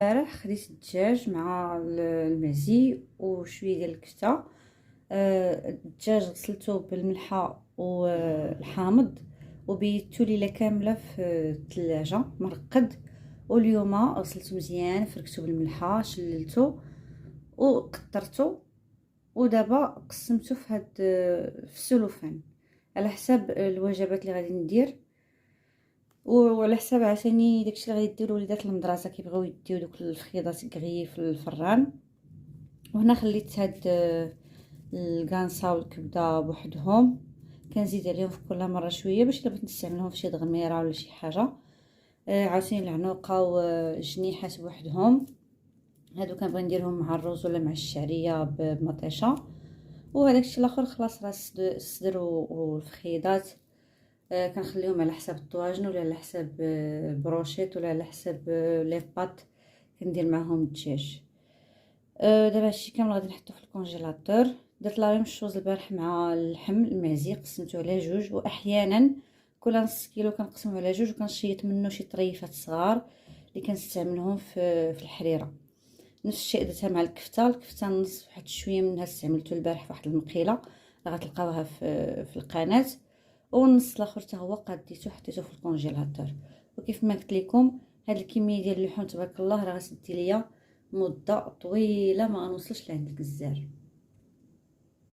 امبارح خديت الدجاج مع المعزي وشويه ديال الكفته. الدجاج غسلته بالملحه والحامض وبيتو ليله كامله في الثلاجه مرقد. واليوم غسلته مزيان، فركته بالملحه، شللته وقطرته، ودابا قسمته في هاد في السلوفان على حساب الوجبات اللي غادي ندير، وعلى حساب عاوتاني داكشي اللي غيديروا وليدات المدرسه كيبغيو يديو دوك الفخيضات كغي في الفران. وهنا خليت هاد الكانصا والكبده بوحدهم، كنزيد عليهم في كل مره شويه باش الا بغيت نستعملهم في شي دغميره ولا شي حاجه. عاوتاني العنوقه والجنيحات بوحدهم، هادو كنبغي نديرهم مع الرز ولا مع الشعريه بمطيشه. وهداك الشيء الاخر خلاص راه الصدر والفخيضات كنخليهم على حساب الطواجن ولا على حساب بروشيت ولا على حساب لي بات كندير معاهم الدجاج. دابا هادشي كامل غادي نحطو في الكونجيلاتور. درت لا ميم شوز البارح مع اللحم المعزي، قسمته على جوج، واحيانا كل نص كيلو كنقسمو على جوج وكنشيط منه شي طريفات صغار اللي كنستعملهم في الحريره. نفس الشيء درتها مع الكفته نص واحد شويه منها استعملته البارح في واحد المقيله اللي غتلقاوها في القناه، والنص الاخر حتى هو قديته حطيته في الكونجيلاتور. وكيف ما قلت لكم هاد الكميه ديال اللحوم تبارك الله راه غتدي ليا مده طويله ما غنوصلش لعند الجزار.